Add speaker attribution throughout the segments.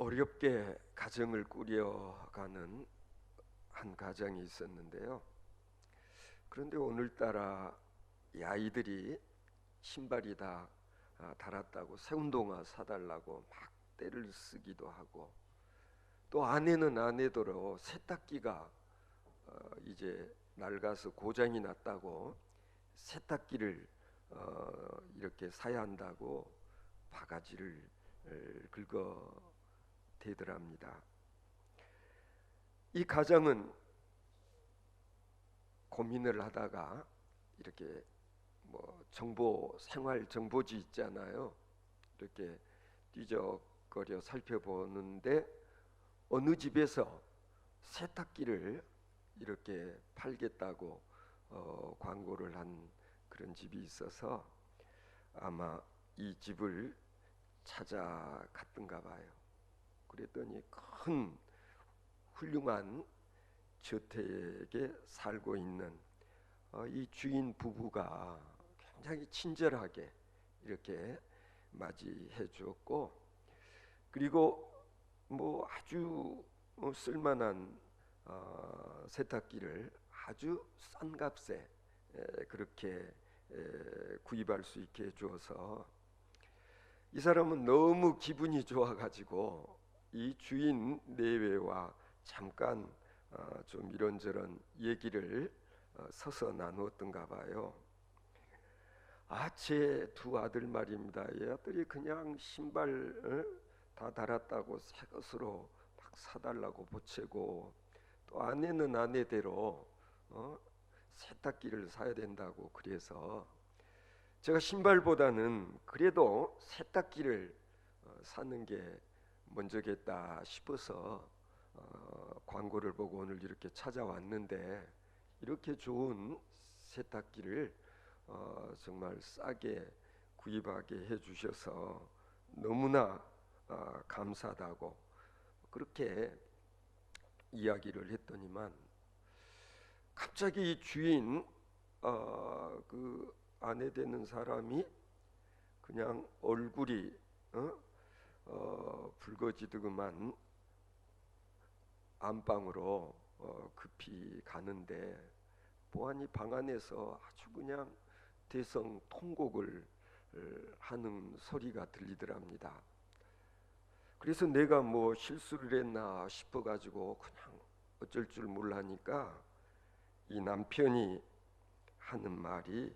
Speaker 1: 어렵게 가정을 꾸려가는 한 가정이 있었는데요. 그런데 오늘따라 이 아이들이 신발이 다 닳았다고 새 운동화 사달라고 막 떼를 쓰기도 하고, 또 아내는 아내대로 세탁기가 이제 낡아서 고장이 났다고 세탁기를 이렇게 사야 한다고 바가지를 긁어 대더랍니다. 이 가정은 고민을 하다가 이렇게 정보 생활 정보지 있잖아요. 이렇게 뒤적거려 살펴보는데 어느 집에서 세탁기를 이렇게 팔겠다고 광고를 한 그런 집이 있어서 아마 이 집을 찾아갔던가 봐요. 그랬더니 큰 훌륭한 저택에 살고 있는 이 주인 부부가 굉장히 친절하게 이렇게 맞이해 주었고, 그리고 아주 쓸만한 세탁기를 아주 싼 값에 그렇게 구입할 수 있게 해 주어서 이 사람은 너무 기분이 좋아가지고 이 주인 내외와 잠깐 좀 이런저런 얘기를 서서 나누었던가 봐요. 제 두 아들 말입니다. 이 아들이 그냥 신발 다 닳았다고 새 것으로 막 사달라고 보채고, 또 아내는 아내대로 세탁기를 사야 된다고 그래서 제가 신발보다는 그래도 세탁기를 사는 게 먼저겠다 싶어서 광고를 보고 오늘 이렇게 찾아왔는데, 이렇게 좋은 세탁기를 정말 싸게 구입하게 해주셔서 너무나 감사하다고 그렇게 이야기를 했더니만, 갑자기 이 주인 그 아내 되는 사람이 그냥 얼굴이 붉어지더구만 안방으로 급히 가는데 보아니 방 안에서 아주 그냥 대성통곡을 하는 소리가 들리더랍니다. 그래서 내가 실수를 했나 싶어가지고 그냥 어쩔 줄 몰라니까 이 남편이 하는 말이,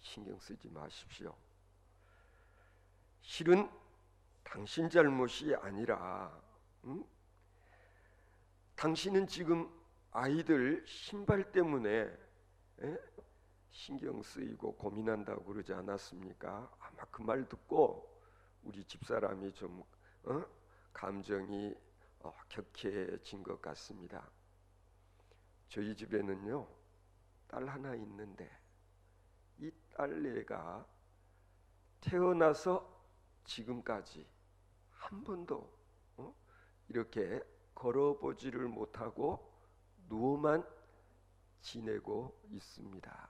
Speaker 1: 신경 쓰지 마십시오. 실은 당신 잘못이 아니라 당신은 지금 아이들 신발 때문에 신경 쓰이고 고민한다고 그러지 않았습니까? 아마 그 말 듣고 우리 집사람이 좀 감정이 격해진 것 같습니다. 저희 집에는요 딸 하나 있는데 이 딸내가 태어나서 지금까지 한 번도 이렇게 걸어보지를 못하고 누워만 지내고 있습니다.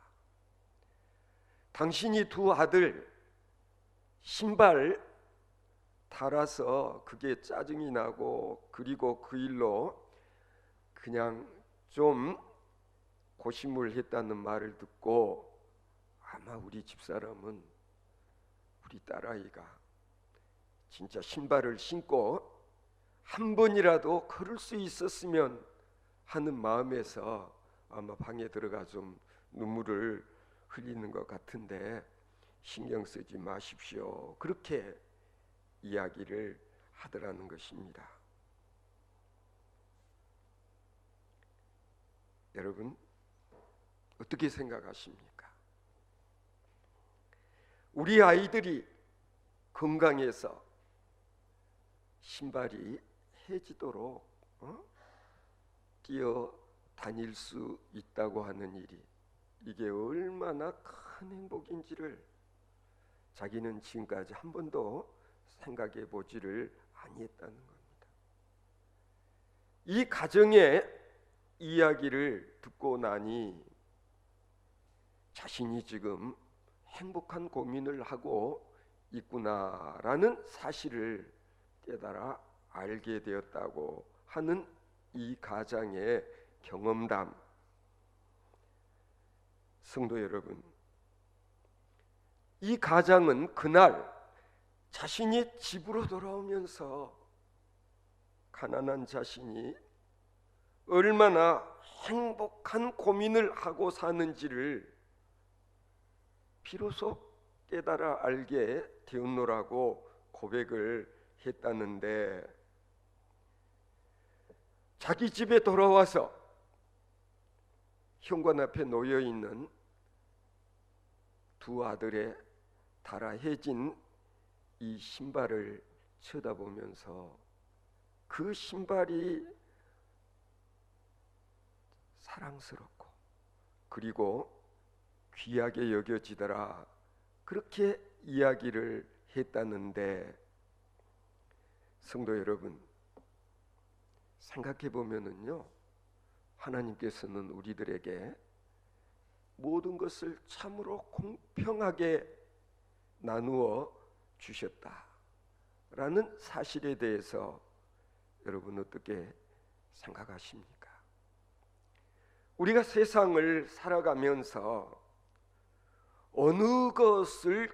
Speaker 1: 당신이 두 아들 신발 닳아서 그게 짜증이 나고, 그리고 그 일로 그냥 좀 고심을 했다는 말을 듣고 아마 우리 집사람은 우리 딸아이가 진짜 신발을 신고 한 번이라도 걸을 수 있었으면 하는 마음에서 아마 방에 들어가 좀 눈물을 흘리는 것 같은데 신경 쓰지 마십시오. 그렇게 이야기를 하더라는 것입니다. 여러분 어떻게 생각하십니까? 우리 아이들이 건강해서 신발이 해지도록 뛰어다닐 수 있다고 하는 일이, 이게 얼마나 큰 행복인지를 자기는 지금까지 한 번도 생각해 보지를 아니했다는 겁니다. 이 가정의 이야기를 듣고 나니 자신이 지금 행복한 고민을 하고 있구나라는 사실을 깨달아 알게 되었다고 하는 이 가장의 경험담. 성도 여러분, 이 가장은 그날 자신이 집으로 돌아오면서 가난한 자신이 얼마나 행복한 고민을 하고 사는지를 비로소 깨달아 알게 되었노라고 고백을 했다는데, 자기 집에 돌아와서 현관 앞에 놓여 있는 두 아들의 달아해진 이 신발을 쳐다보면서 그 신발이 사랑스럽고 그리고 귀하게 여겨지더라, 그렇게 이야기를 했다는데, 성도 여러분, 생각해 보면은요, 하나님께서는 우리들에게 모든 것을 참으로 공평하게 나누어 주셨다라는 사실에 대해서 여러분 어떻게 생각하십니까? 우리가 세상을 살아가면서 어느 것을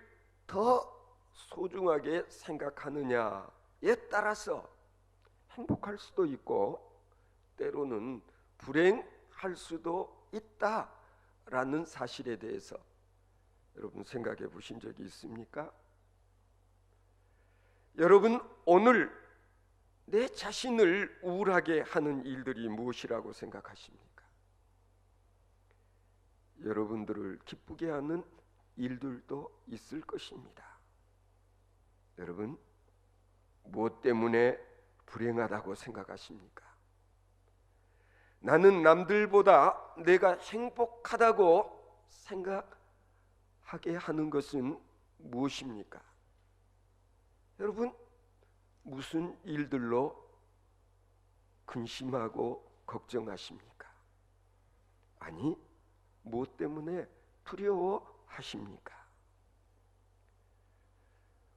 Speaker 1: 더 소중하게 생각하느냐에 따라서 행복할 수도 있고 때로는 불행할 수도 있다라는 사실에 대해서 여러분 생각해 보신 적이 있습니까? 여러분, 오늘 내 자신을 우울하게 하는 일들이 무엇이라고 생각하십니까? 여러분들을 기쁘게 하는 일들도 있을 것입니다. 여러분, 무엇 때문에 불행하다고 생각하십니까? 나는 남들보다 내가 행복하다고 생각하게 하는 것은 무엇입니까? 여러분, 무슨 일들로 근심하고 걱정하십니까? 아니, 무엇 때문에 두려워하십니까?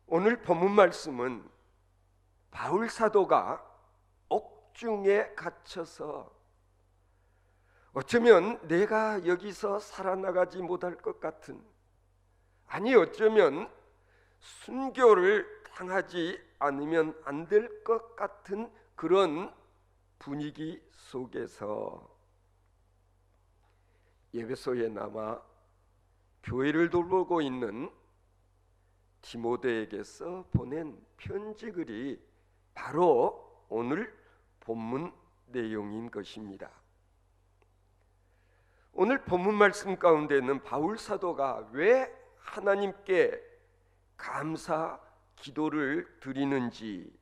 Speaker 1: 오늘 본문 말씀은 바울 사도가 옥중에 갇혀서 어쩌면 내가 여기서 살아나가지 못할 것 같은, 아니 어쩌면 순교를 당하지 않으면 안 될 것 같은 그런 분위기 속에서 에베소에 남아 교회를 돌보고 있는 디모데에게서 보낸 편지글이 바로 오늘 본문 내용인 것입니다. 오늘 본문 말씀 가운데는 바울 사도가 왜 하나님께 감사 기도를 드리는지,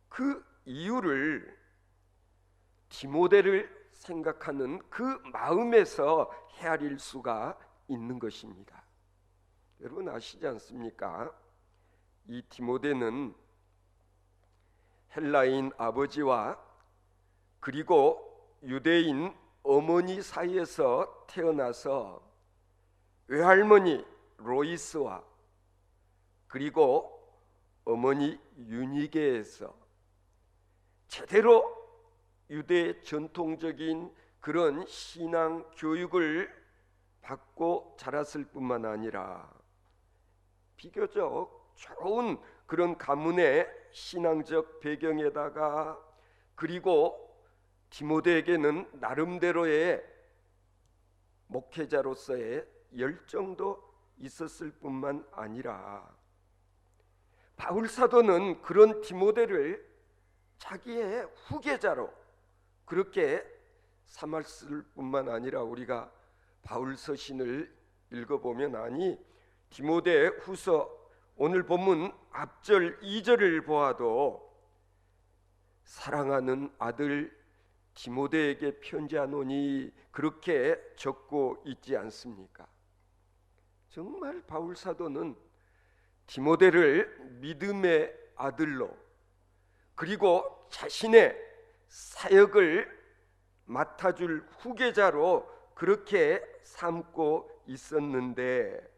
Speaker 1: 그 이유를 디모데를 생각하는 그 마음에서 헤아릴 수가 있는 것입니다. 여러분 아시지 않습니까? 이 디모데는 헬라인 아버지와 그리고 유대인 어머니 사이에서 태어나서 외할머니 로이스와 그리고 어머니 유니게에서 제대로 유대 전통적인 그런 신앙 교육을 받고 자랐을 뿐만 아니라 비교적 좋은 그런 가문의 신앙적 배경에다가, 그리고 디모데에게는 나름대로의 목회자로서의 열정도 있었을 뿐만 아니라 바울 사도는 그런 디모데를 자기의 후계자로 그렇게 삼았을 뿐만 아니라, 우리가 바울 서신을 읽어보면 아니 디모데 후서 오늘 본문 앞절 2절을 보아도 사랑하는 아들 디모데에게 편지하노니 그렇게 적고 있지 않습니까? 정말 바울 사도는 디모데를 믿음의 아들로, 그리고 자신의 사역을 맡아줄 후계자로 그렇게 삼고 있었는데,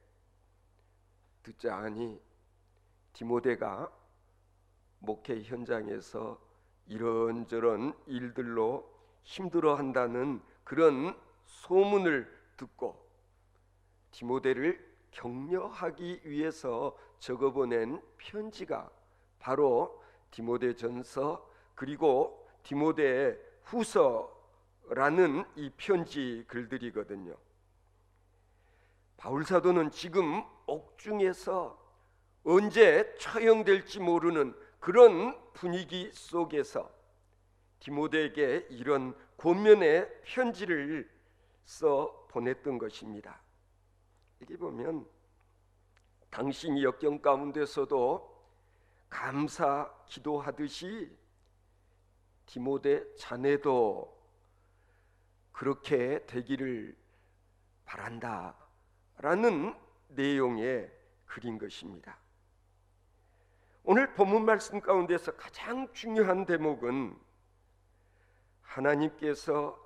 Speaker 1: 듣자 하니 디모데가 목회 현장에서 이런저런 일들로 힘들어한다는 그런 소문을 듣고 디모데를 격려하기 위해서 적어보낸 편지가 바로 디모데전서 그리고 디모데후서라는 이 편지 글들이거든요. 바울 사도는 지금 옥중에서 언제 처형될지 모르는 그런 분위기 속에서 디모데에게 이런 권면의 편지를 써 보냈던 것입니다. 여기 보면 당신이 역경 가운데서도 감사 기도하듯이 디모데 자네도 그렇게 되기를 바란다 라는 내용의 글인 것입니다. 오늘 본문 말씀 가운데서 가장 중요한 대목은 하나님께서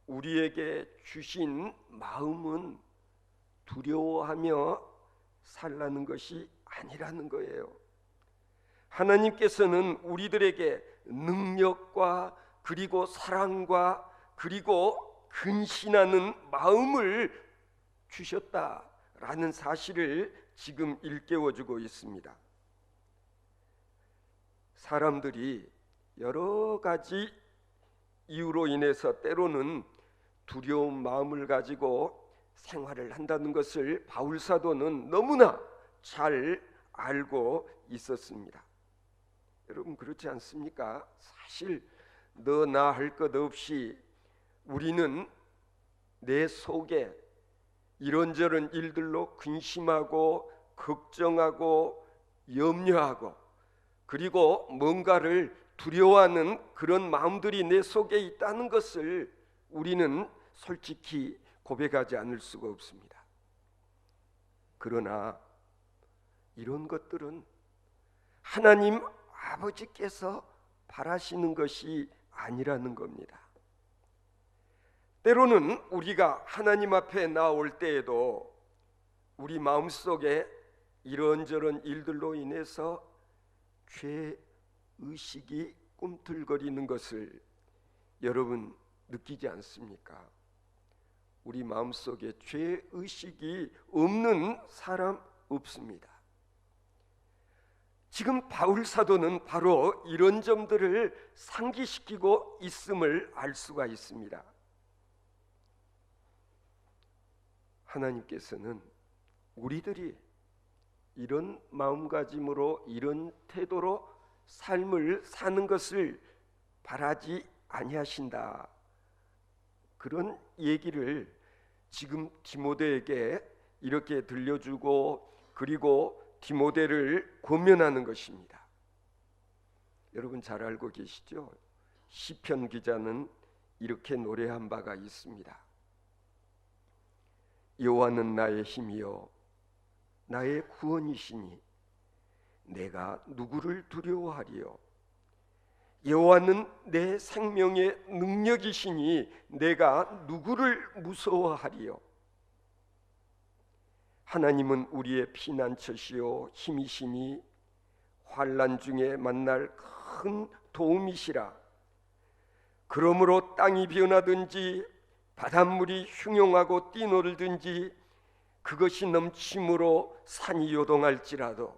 Speaker 1: 우리에게 주신 마음은 두려워하며 살라는 것이 아니라는 거예요. 하나님께서는 우리들에게 능력과 그리고 사랑과 그리고 근신하는 마음을 주셨다라는 사실을 지금 일깨워주고 있습니다. 사람들이 여러 가지 이유로 인해서 때로는 두려운 마음을 가지고 생활을 한다는 것을 바울 사도는 너무나 잘 알고 있었습니다. 여러분 그렇지 않습니까? 사실 너 나 할 것 없이 우리는 내 속에 이런저런 일들로 근심하고 걱정하고 염려하고 그리고 뭔가를 두려워하는 그런 마음들이 내 속에 있다는 것을 우리는 솔직히 고백하지 않을 수가 없습니다. 그러나 이런 것들은 하나님 아버지께서 바라시는 것이 아니라는 겁니다. 때로는 우리가 하나님 앞에 나올 때에도 우리 마음속에 이런저런 일들로 인해서 죄의식이 꿈틀거리는 것을 여러분 느끼지 않습니까? 우리 마음속에 죄의식이 없는 사람 없습니다. 지금 바울 사도는 바로 이런 점들을 상기시키고 있음을 알 수가 있습니다. 하나님께서는 우리들이 이런 마음가짐으로 이런 태도로 삶을 사는 것을 바라지 아니하신다. 그런 얘기를 지금 디모데에게 이렇게 들려주고 그리고 디모데를 권면하는 것입니다. 여러분 잘 알고 계시죠? 시편 기자는 이렇게 노래한 바가 있습니다. 여호와는 나의 힘이요 나의 구원이시니 내가 누구를 두려워하리요. 여호와는 내 생명의 능력이시니 내가 누구를 무서워하리요. 하나님은 우리의 피난처시요 힘이시니 환난 중에 만날 큰 도움이시라. 그러므로 땅이 변하든지 바닷물이 흉용하고 뛰놀든지 그것이 넘침으로 산이 요동할지라도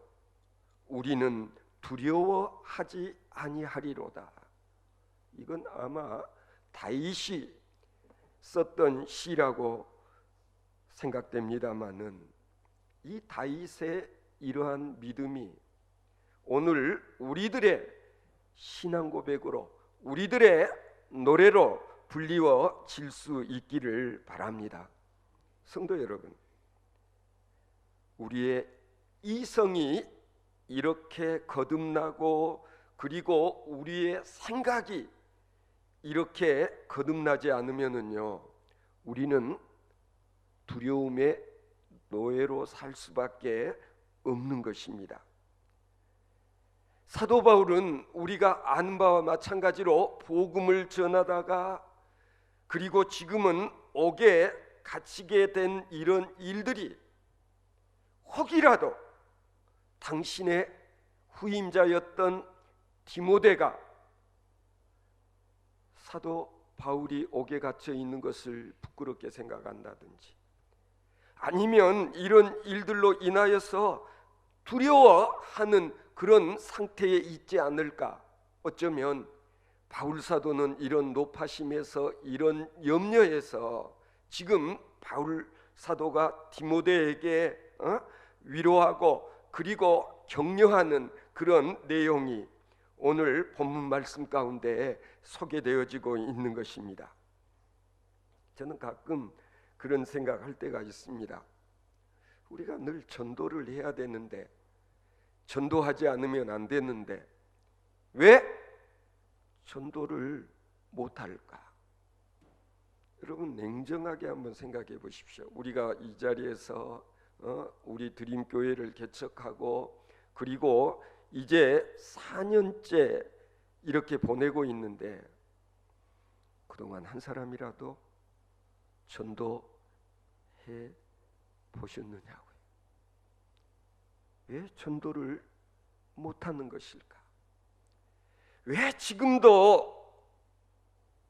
Speaker 1: 우리는 두려워하지 아니하리로다. 이건 아마 다윗이 썼던 시라고 생각됩니다마는 이 다윗의 이러한 믿음이 오늘 우리들의 신앙 고백으로 우리들의 노래로 불리워질 수 있기를 바랍니다. 성도 여러분, 우리의 이성이 이렇게 거듭나고 그리고 우리의 생각이 이렇게 거듭나지 않으면은요, 우리는 두려움의 노예로 살 수밖에 없는 것입니다. 사도 바울은 우리가 아는 바와 마찬가지로 복음을 전하다가 그리고 지금은 옥에 갇히게 된 이런 일들이 혹이라도 당신의 후임자였던 디모데가 사도 바울이 옥에 갇혀 있는 것을 부끄럽게 생각한다든지, 아니면 이런 일들로 인하여서 두려워하는 그런 상태에 있지 않을까. 어쩌면 바울 사도는 이런 높아심에서, 이런 염려에서 지금 바울 사도가 디모데에게 위로하고 그리고 격려하는 그런 내용이 오늘 본문 말씀 가운데 소개되어지고 있는 것입니다. 저는 가끔 그런 생각할 때가 있습니다. 우리가 늘 전도를 해야 되는데, 전도하지 않으면 안 되는데 왜 전도를 못할까? 여러분, 냉정하게 한번 생각해 보십시오. 우리가 이 자리에서 우리 드림교회를 개척하고 그리고 이제 4년째 이렇게 보내고 있는데, 그동안 한 사람이라도 전도해 보셨느냐고요. 왜 전도를 못하는 것일까? 왜 지금도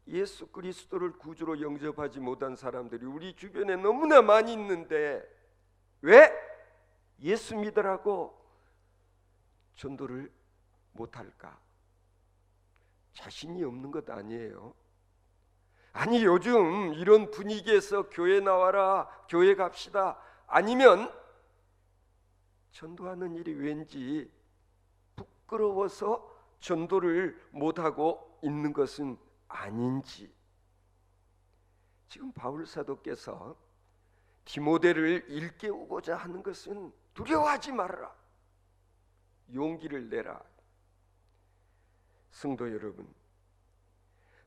Speaker 1: 예수 그리스도를 구주로 영접하지 못한 사람들이 우리 주변에 너무나 많이 있는데 왜 예수 믿으라고 전도를 못할까? 자신이 없는 것 아니에요. 아니, 요즘 이런 분위기에서 교회 나와라, 교회 갑시다, 아니면 전도하는 일이 왠지 부끄러워서 전도를 못하고 있는 것은 아닌지. 지금 바울 사도께서 디모데를 일깨우고자 하는 것은 두려워하지 말아라, 용기를 내라. 성도 여러분,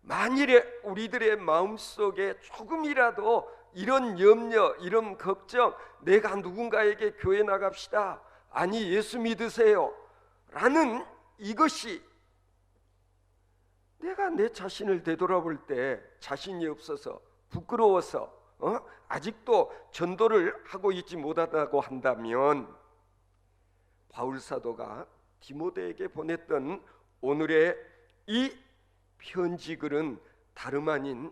Speaker 1: 만일에 우리들의 마음속에 조금이라도 이런 염려, 이런 걱정, 내가 누군가에게 교회 나갑시다, 아니 예수 믿으세요 라는 이것이 내가 내 자신을 되돌아볼 때 자신이 없어서 부끄러워서 아직도 전도를 하고 있지 못하다고 한다면, 바울 사도가 디모데에게 보냈던 오늘의 이 편지글은 다름 아닌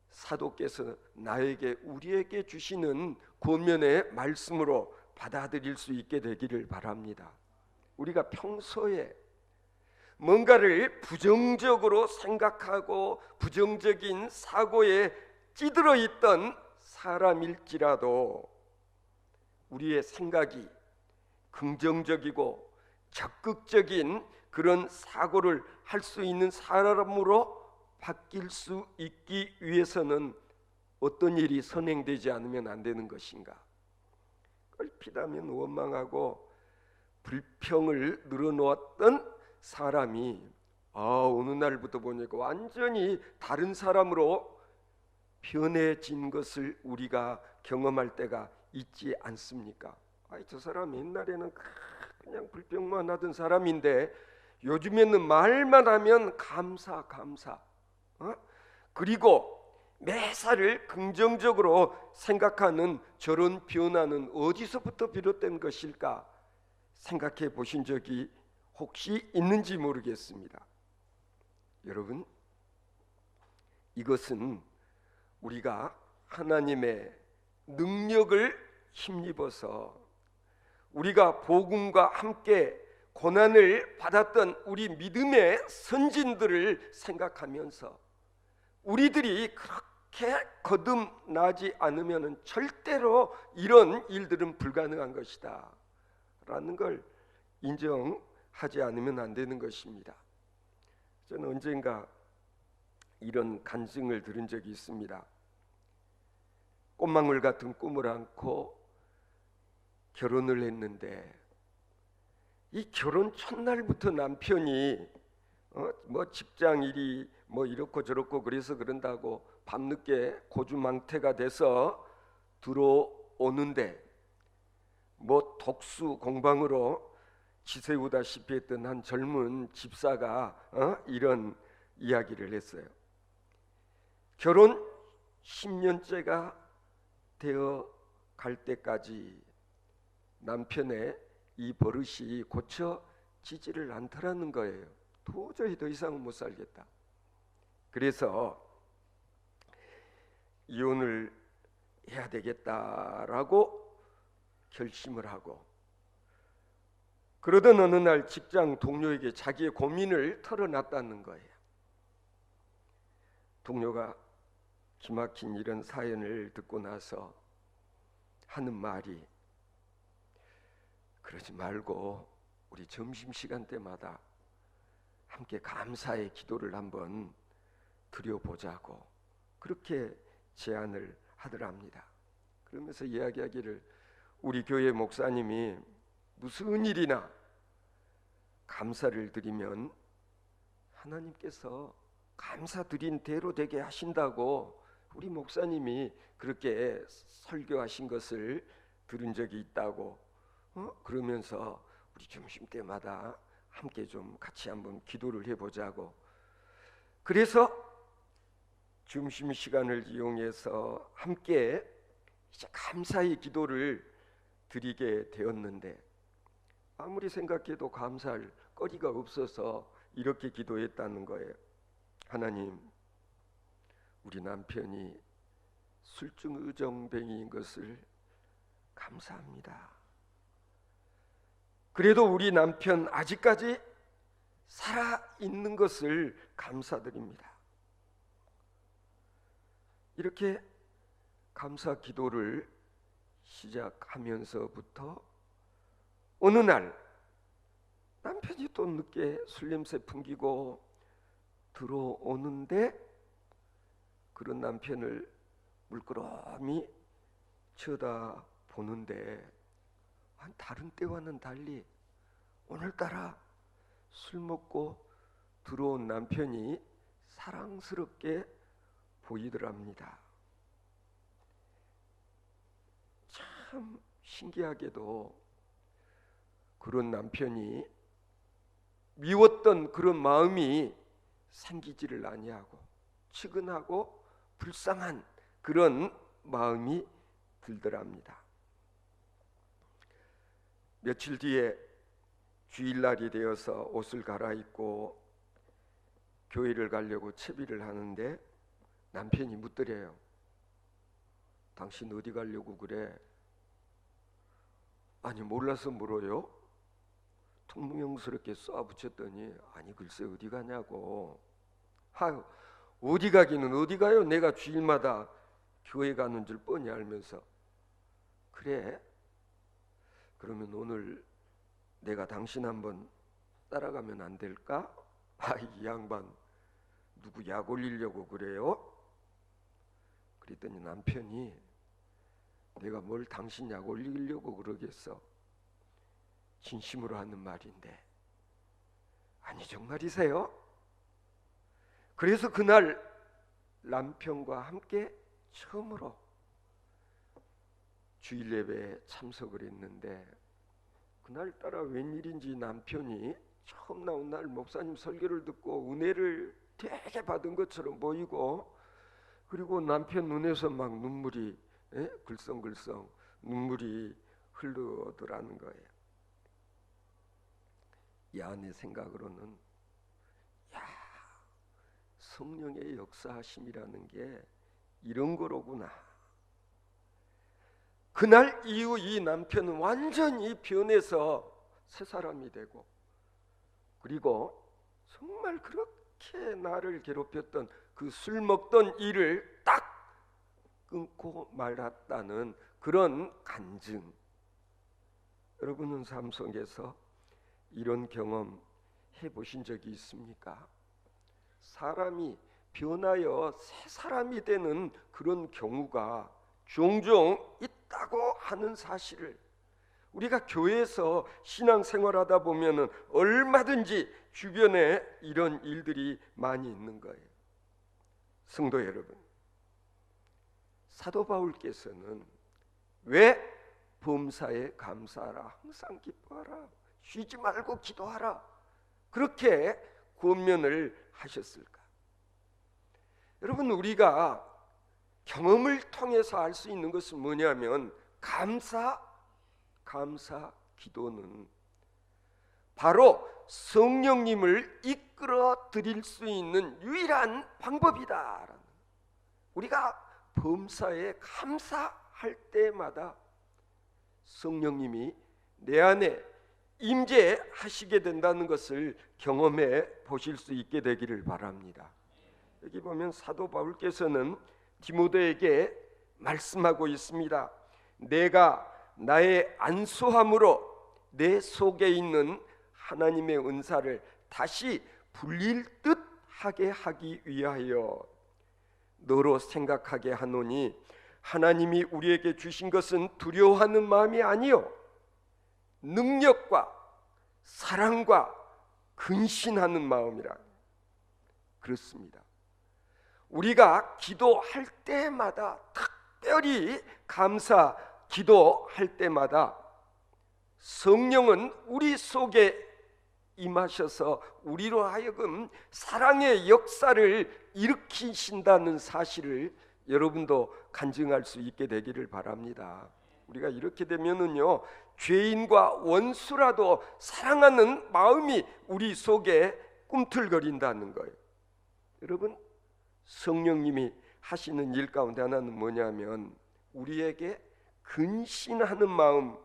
Speaker 1: 사도께서 나에게, 우리에게 주시는 권면의 말씀으로 받아들일 수 있게 되기를 바랍니다. 우리가 평소에 뭔가를 부정적으로 생각하고 부정적인 사고에 찌들어 있던 사람일지라도 우리의 생각이 긍정적이고 적극적인 그런 사고를 할 수 있는 사람으로 바뀔 수 있기 위해서는 어떤 일이 선행되지 않으면 안 되는 것인가? 껄핏하면 원망하고 불평을 늘어놓았던 사람이 어느 날부터 보니까 완전히 다른 사람으로 변해진 것을 우리가 경험할 때가 있지 않습니까? 저 사람 옛날에는 그냥 불평만 하던 사람인데 요즘에는 말만 하면 감사 그리고 매사를 긍정적으로 생각하는 저런 변화는 어디서부터 비롯된 것일까 생각해 보신 적이 혹시 있는지 모르겠습니다. 여러분, 이것은 우리가 하나님의 능력을 힘입어서 우리가 복음과 함께 고난을 받았던 우리 믿음의 선진들을 생각하면서 우리들이 그렇게 거듭나지 않으면 절대로 이런 일들은 불가능한 것이다 라는 걸 인정하지 않으면 안 되는 것입니다. 저는 언젠가 이런 간증을 들은 적이 있습니다. 꽃망울 같은 꿈을 안고 결혼을 했는데 이 결혼 첫날부터 남편이 직장 일이 이렇고 저렇고 그래서 그런다고 밤늦게 고주망태가 돼서 들어오는데 독수 공방으로 지새우다시피 했던 한 젊은 집사가 이런 이야기를 했어요. 결혼 10년째가 되어 갈 때까지 남편의 이 버릇이 고쳐지지를 않더라는 거예요. 도저히 더 이상은 못 살겠다. 그래서 이혼을 해야 되겠다라고 결심을 하고, 그러던 어느 날 직장 동료에게 자기의 고민을 털어놨다는 거예요. 동료가 기막힌 이런 사연을 듣고 나서 하는 말이, 그러지 말고 우리 점심시간 때마다 함께 감사의 기도를 한번 드려보자고 그렇게 제안을 하더랍니다. 그러면서 이야기하기를, 우리 교회 목사님이 무슨 일이나 감사를 드리면 하나님께서 감사드린 대로 되게 하신다고 우리 목사님이 그렇게 설교하신 것을 들은 적이 있다고, 그러면서 우리 점심 때마다 함께 좀 같이 한번 기도를 해보자고. 그래서 점심시간을 이용해서 함께 이제 감사의 기도를 드리게 되었는데, 아무리 생각해도 감사할 거리가 없어서 이렇게 기도했다는 거예요. 하나님, 우리 남편이 술중 의정뱅이인 것을 감사합니다. 그래도 우리 남편 아직까지 살아있는 것을 감사드립니다. 이렇게 감사 기도를 시작하면서부터 어느 날 남편이 또 늦게 술 냄새 풍기고 들어오는데, 그런 남편을 물끄러미 쳐다보는데 다른 때와는 달리 오늘따라 술 먹고 들어온 남편이 사랑스럽게 보이더랍니다. 참 신기하게도 그런 남편이 미웠던 그런 마음이 생기지를 아니하고 측은하고 불쌍한 그런 마음이 들더랍니다. 며칠 뒤에 주일날이 되어서 옷을 갈아입고 교회를 가려고 채비를 하는데 남편이 묻더래요. 당신 어디 가려고 그래? 아니, 몰라서 물어요? 퉁명스럽게 쏴붙였더니, 아니 글쎄 어디 가냐고. 아유, 어디 가기는 어디 가요? 내가 주일마다 교회 가는 줄 뻔히 알면서. 그래? 그러면 오늘 내가 당신 한번 따라가면 안 될까? 아, 이 양반 누구 약 올리려고 그래요? 그랬더니 남편이, 내가 뭘 당신 약 올리려고 그러겠어. 진심으로 하는 말인데. 아니, 정말이세요? 그래서 그날 남편과 함께 처음으로 주일 예배에 참석을 했는데, 그날따라 웬일인지 남편이 처음 나온 날 목사님 설교를 듣고 은혜를 되게 받은 것처럼 보이고, 그리고 남편 눈에서 막 눈물이 글썽글썽 눈물이 흘러더라는 거예요. 이 아내 생각으로는, 야, 성령의 역사하심이라는 게 이런 거로구나. 그날 이후 이 남편은 완전히 변해서 새 사람이 되고, 그리고 정말 그렇게 나를 괴롭혔던 그 술 먹던 일을 딱 끊고 말았다는 그런 간증. 여러분은 삶 속에서 이런 경험 해보신 적이 있습니까? 사람이 변하여 새 사람이 되는 그런 경우가 종종 있다고 하는 사실을 우리가 교회에서 신앙생활하다 보면은 얼마든지 주변에 이런 일들이 많이 있는 거예요. 성도 여러분, 사도 바울께서는 왜 범사에 감사하라, 항상 기뻐하라, 쉬지 말고 기도하라, 그렇게 권면을 하셨을까? 여러분, 우리가 경험을 통해서 알 수 있는 것은 뭐냐면 감사 기도는 바로 성령님을 이끌어 드릴 수 있는 유일한 방법이다. 우리가 범사에 감사할 때마다 성령님이 내 안에 임재하시게 된다는 것을 경험해 보실 수 있게 되기를 바랍니다. 여기 보면 사도 바울께서는 디모데에게 말씀하고 있습니다. 내가 나의 안수함으로 내 속에 있는 하나님의 은사를 다시 불릴 듯 하게 하기 위하여 너로 생각하게 하노니 하나님이 우리에게 주신 것은 두려워하는 마음이 아니요 능력과 사랑과 근신하는 마음이라. 그렇습니다. 우리가 기도할 때마다, 특별히 감사 기도할 때마다 성령은 우리 속에 임하셔서 우리로 하여금 사랑의 역사를 일으키신다는 사실을 여러분도 간증할 수 있게 되기를 바랍니다. 우리가 이렇게 되면은요, 죄인과 원수라도 사랑하는 마음이 우리 속에 꿈틀거린다는 거예요. 여러분, 성령님이 하시는 일 가운데 하나는 뭐냐면 우리에게 근신하는 마음,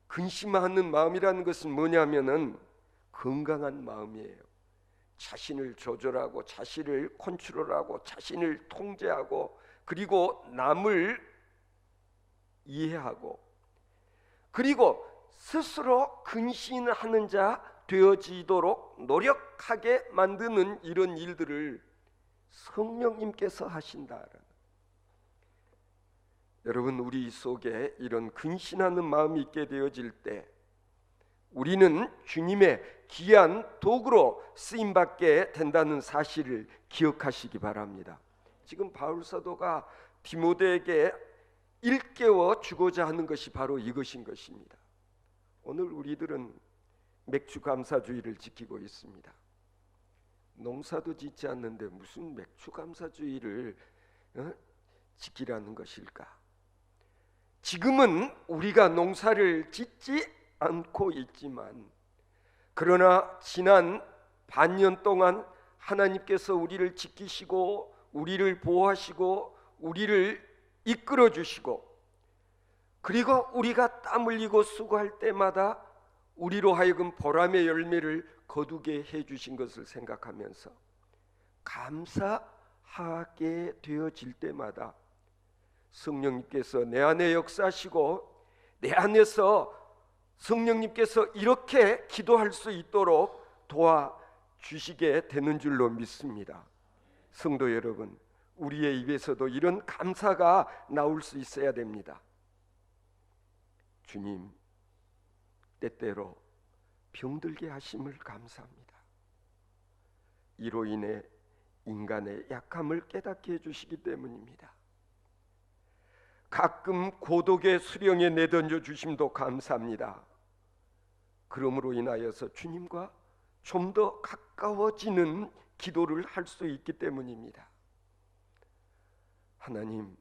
Speaker 1: 근심하는 마음이라는 것은 뭐냐면은 건강한 마음이에요. 자신을 조절하고 자신을 컨트롤하고 자신을 통제하고 그리고 남을 이해하고 그리고 스스로 근신하는 자 되어지도록 노력하게 만드는 이런 일들을 성령님께서 하신다. 여러분, 우리 속에 이런 근신하는 마음이 있게 되어질 때 우리는 주님의 귀한 도구로 쓰임받게 된다는 사실을 기억하시기 바랍니다. 지금 바울 사도가 디모데에게 일깨워 주고자 하는 것이 바로 이것인 것입니다. 오늘 우리들은 맥주 감사주의를 지키고 있습니다. 농사도 짓지 않는데 무슨 맥주 감사주의를 지키라는 것일까? 지금은 우리가 농사를 짓지 않고 있지만 그러나 지난 반년 동안 하나님께서 우리를 지키시고 우리를 보호하시고 우리를 이끌어 주시고 그리고 우리가 땀 흘리고 수고할 때마다 우리로 하여금 보람의 열매를 거두게 해 주신 것을 생각하면서 감사하게 되어질 때마다 성령님께서 내 안에 역사하시고 내 안에서 성령님께서 이렇게 기도할 수 있도록 도와주시게 되는 줄로 믿습니다. 성도 여러분, 우리의 입에서도 이런 감사가 나올 수 있어야 됩니다. 주님, 때때로 병들게 하심을 감사합니다. 이로 인해 인간의 약함을 깨닫게 해주시기 때문입니다. 가끔 고독의 수령에 내던져 주심도 감사합니다. 그러므로 인하여서 주님과 좀 더 가까워지는 기도를 할 수 있기 때문입니다. 하나님,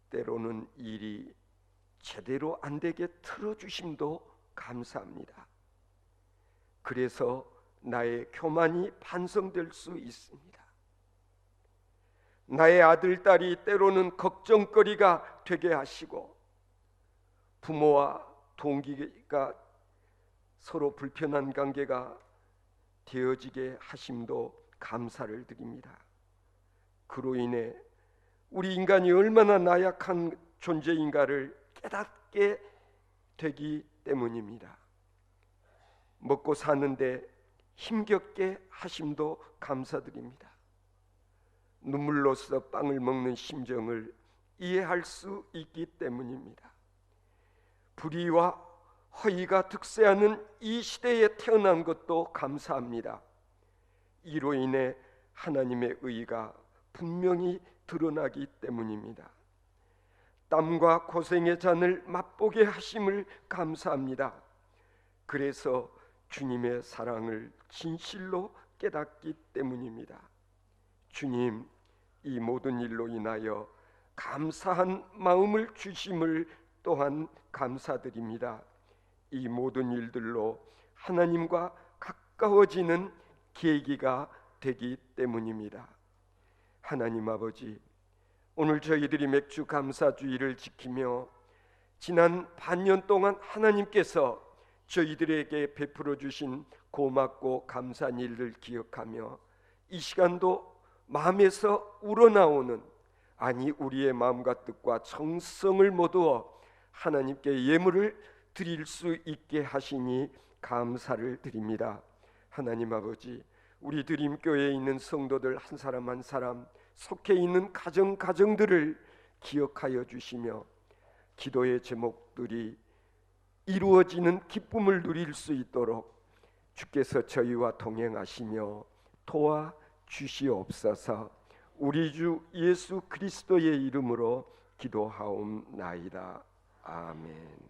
Speaker 1: 때로는 일이 제대로 안 되게 틀어주심도 감사합니다. 그래서 나의 교만이 반성될 수 있습니다. 나의 아들, 딸이 때로는 걱정거리가 되게 하시고 부모와 동기가 서로 불편한 관계가 되어지게 하심도 감사를 드립니다. 그로 인해 우리 인간이 얼마나 나약한 존재인가를 깨닫게 되기 때문입니다. 먹고 사는데 힘겹게 하심도 감사드립니다. 눈물로써 빵을 먹는 심정을 이해할 수 있기 때문입니다. 불의와 허위가 득세하는 이 시대에 태어난 것도 감사합니다. 이로 인해 하나님의 의가 분명히 드러나기 때문입니다. 땀과 고생의 잔을 맛보게 하심을 감사합니다. 그래서 주님의 사랑을 진실로 깨닫기 때문입니다. 주님, 이 모든 일로 인하여 감사한 마음을 주심을 또한 감사드립니다. 이 모든 일들로 하나님과 가까워지는 계기가 되기 때문입니다. 하나님 아버지, 오늘 저희들이 맥주 감사주의를 지키며 지난 반년 동안 하나님께서 저희들에게 베풀어 주신 고맙고 감사한 일을 기억하며 이 시간도 마음에서 우러나오는, 아니 우리의 마음과 뜻과 정성을 모두어 하나님께 예물을 드릴 수 있게 하시니 감사를 드립니다. 하나님 아버지, 우리 드림교회에 있는 성도들 한 사람 한 사람, 속해 있는 가정들을 기억하여 주시며 기도의 제목들이 이루어지는 기쁨을 누릴 수 있도록 주께서 저희와 동행하시며 도와 주시옵소서. 우리 주 예수 그리스도의 이름으로 기도하옵나이다. 아멘.